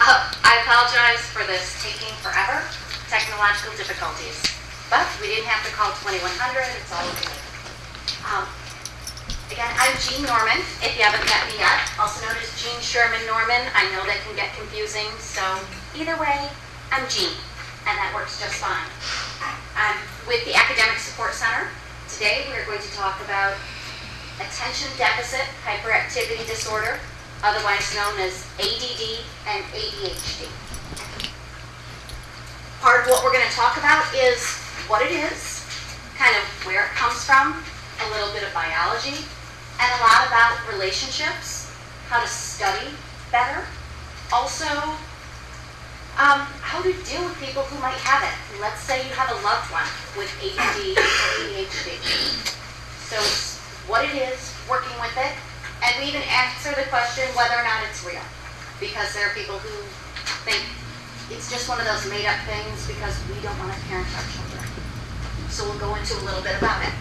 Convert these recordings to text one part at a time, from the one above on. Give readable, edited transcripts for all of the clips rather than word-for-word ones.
I apologize for this taking forever, technological difficulties, but we didn't have to call 2100, it's all good. Again, I'm Jean Norman, if you haven't met me yet, also known as Jean Sherman Norman. I know that can get confusing, so either way, I'm Jean, and that works just fine. I'm with the Academic Support Center. Today we are going to talk about attention deficit hyperactivity disorder, otherwise known as ADD and ADHD. Part of what we're going to talk about is what it is, kind of where it comes from, a little bit of biology, and a lot about relationships, how to study better, also how to deal with people who might have it. Let's say you have a loved one with ADD or ADHD. So it's what it is, working with it, and we even answer the question whether or not it's real, because there are people who think it's just one of those made-up things because we don't want to parent our children. So we'll go into a little bit about it.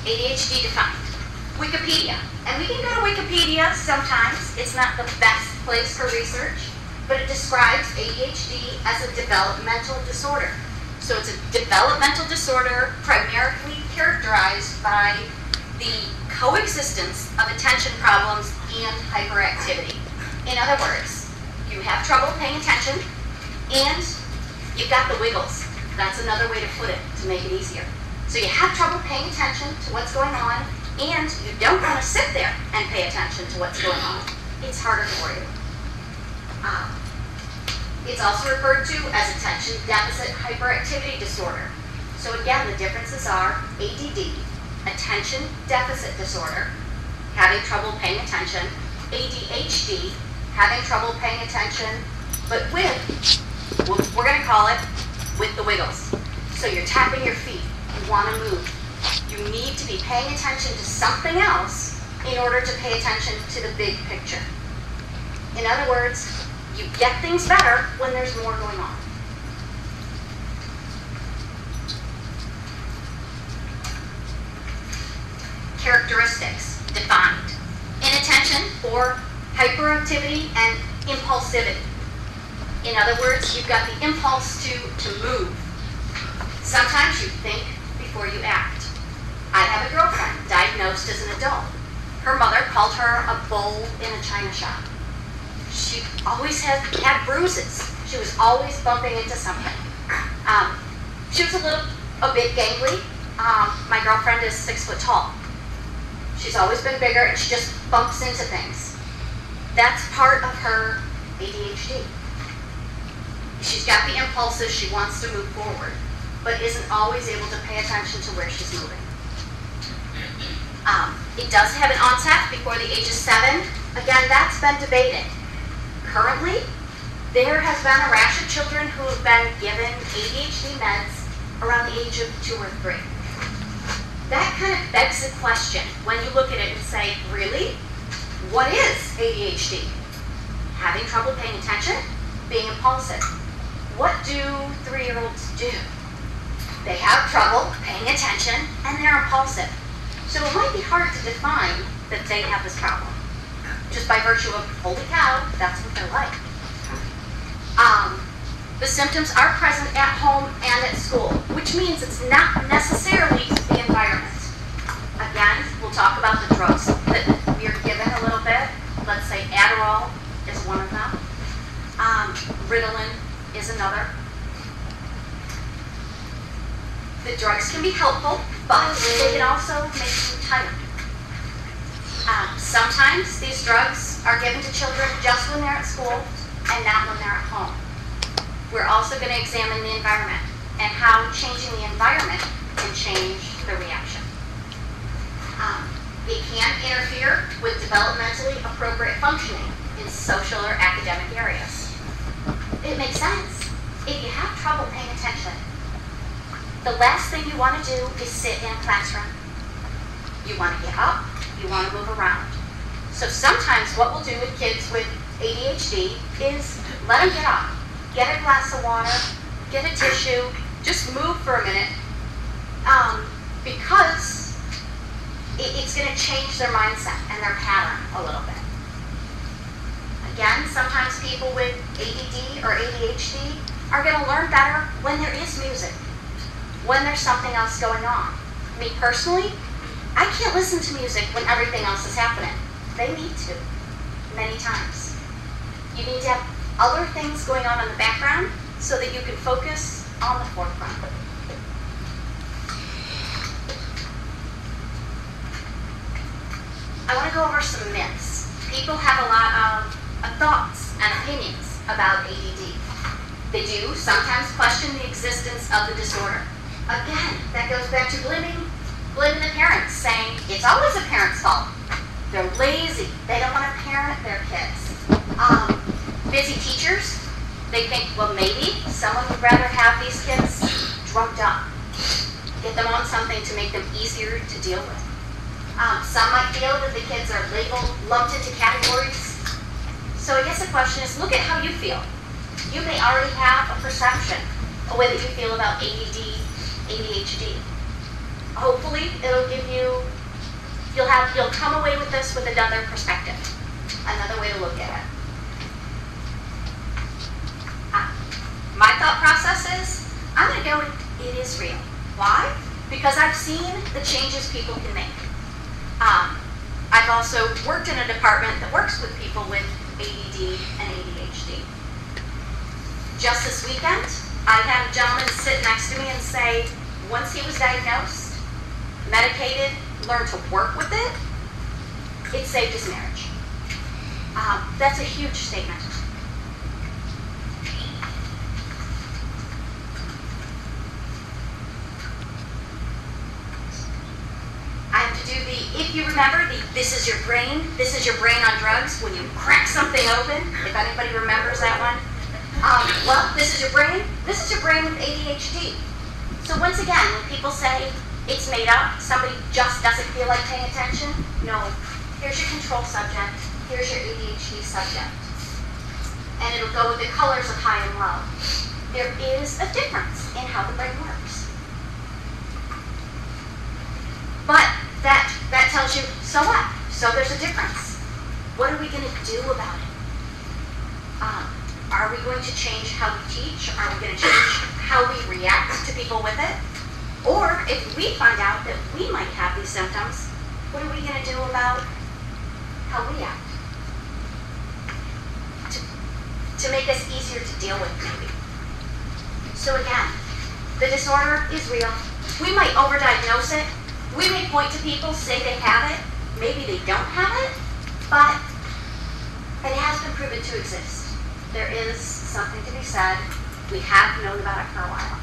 ADHD defined. Wikipedia. And we can go to Wikipedia sometimes. It's not the best place for research, but it describes ADHD as a developmental disorder. So it's a developmental disorder primarily characterized by the coexistence of attention problems and hyperactivity. In other words, you have trouble paying attention and you've got the wiggles. That's another way to put it to make it easier. So you have trouble paying attention to what's going on, and you don't want to sit there and pay attention to what's going on. It's harder for you. It's also referred to as attention deficit hyperactivity disorder. So again, the differences are ADD, attention deficit disorder, having trouble paying attention, ADHD, having trouble paying attention, but with, we're going to call it, with the wiggles. So you're tapping your feet. You want to move. You need to be paying attention to something else in order to pay attention to the big picture. In other words, you get things better when there's more going on. Characteristics defined. Inattention or hyperactivity and impulsivity. In other words, you've got the impulse to move. Sometimes you think before you act. I have a girlfriend diagnosed as an adult. Her mother called her a bull in a china shop. She always had bruises. She was always bumping into something. She was a bit gangly. My girlfriend is 6 foot tall. She's always been bigger and she just bumps into things. That's part of her ADHD. She's got the impulses, she wants to move forward, but isn't always able to pay attention to where she's moving. It does have an onset before the age of 7. Again, that's been debated. Currently, there has been a rash of children who have been given ADHD meds around the age of 2 or 3. That kind of begs the question when you look at it and say, really? What is ADHD? Having trouble paying attention? Being impulsive. What do 3-year-olds do? They have trouble paying attention and they're impulsive. So it might be hard to define that they have this problem. Just by virtue of, holy cow, that's what they're like. The symptoms are present at home and at school, which means it's not necessarily the environment. Again, we'll talk about the drugs that we're given a little bit. Let's say Adderall is one of them. Ritalin is another. The drugs can be helpful, but they can also make you tired. Sometimes these drugs are given to children just when they're at school and not when they're at home. We're also going to examine the environment and how changing the environment can change the reaction. It can interfere with developmentally appropriate functioning in social or academic areas. It makes sense. If you have trouble paying attention, the last thing you want to do is sit in a classroom. You want to get up, you want to move around. So sometimes what we'll do with kids with ADHD is let them get up, get a glass of water, get a tissue, just move for a minute, because it's going to change their mindset and their pattern a little bit. Again, sometimes people with ADD or ADHD are going to learn better when there is music, when there's something else going on. Me personally, I can't listen to music when everything else is happening. They need to, many times. You need to have other things going on in the background so that you can focus on the forefront. I want to go over some myths. People have a lot of thoughts and opinions about ADD. They do sometimes question the existence of the disorder. Again, that goes back to blaming the parents, saying it's always a parent's fault. They're lazy. They don't want to parent their kids. Busy teachers, they think, well, maybe someone would rather have these kids drugged up. Get them on something to make them easier to deal with. Some might feel that the kids are labeled, lumped into categories. So I guess the question is, look at how you feel. You may already have a perception, a way that you feel about ADD, ADHD. Hopefully, it'll give you, you'll come away with this with another perspective, another way to look at it. My thought process is, I'm going to go with it is real. Why? Because I've seen the changes people can make. I've also worked in a department that works with people with ADD and ADHD. Just this weekend, I had a gentleman sit next to me and say, once he was diagnosed, medicated, learned to work with it, it saved his marriage. That's a huge statement. I have to do if you remember, this is your brain on drugs, when you crack something open, if anybody remembers that one. Well, this is your brain with ADHD. So once again, when people say it's made up, somebody just doesn't feel like paying attention, no, here's your control subject, here's your ADHD subject. And it'll go with the colors of high and low. There is a difference in how the brain works. But that tells you, so what? So there's a difference. What are we going to do about it? Are we going to change how we teach? Are we going to change how we react to people with it? Or if we find out that we might have these symptoms, what are we going to do about how we act? To make us easier to deal with, maybe. So again, the disorder is real. We might overdiagnose it. We may point to people, say they have it. Maybe they don't have it, but it has been proven to exist. There is something to be said. We have known about it for a while.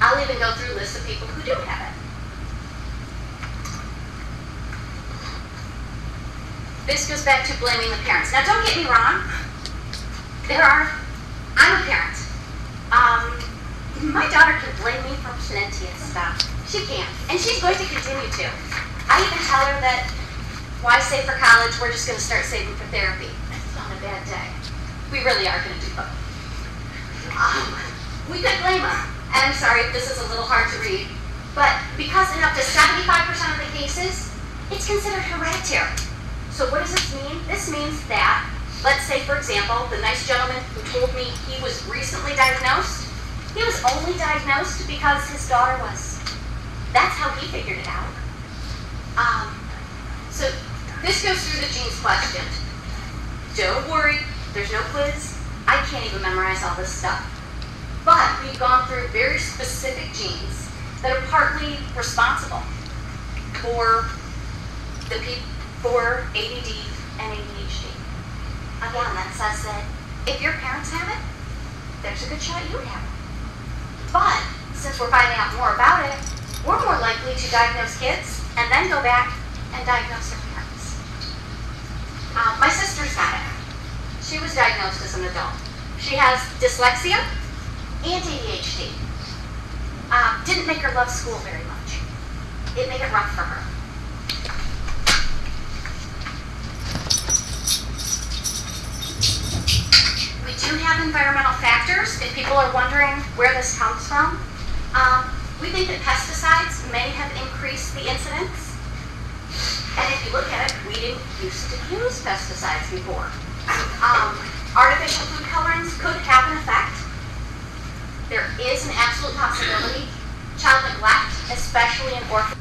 I'll even go through a list of people who do have it. This goes back to blaming the parents. Now, don't get me wrong. I'm a parent. My daughter can blame me for plenty of stuff. She can, and she's going to continue to. I even tell her that, why save for college? We're just going to start saving for therapy. That's not a bad day. We really are going to do both. We could blame her. And I'm sorry if this is a little hard to read, but because in up to 75% of the cases, it's considered hereditary. So what does this mean? This means that, let's say, for example, the nice gentleman who told me he was recently diagnosed, he was only diagnosed because his daughter was. That's how he figured it out. So this goes through the genes question. Don't worry, there's no quiz. I can't even memorize all this stuff. But we've gone through very specific genes that are partly responsible for ADD and ADHD. Again, that says that if your parents have it, there's a good shot you would have it. But since we're finding out more about it, we're more likely to diagnose kids and then go back and diagnose their parents. My sister's got it. She was diagnosed as an adult. She has dyslexia and ADHD. Didn't make her love school very much. It made it rough for her. We do have environmental factors. If people are wondering where this comes from, We think that pesticides may have increased the incidence. And if you look at it, we didn't used to use pesticides before. Artificial food colorants could have an effect. There is an absolute possibility. Child neglect, especially in orphan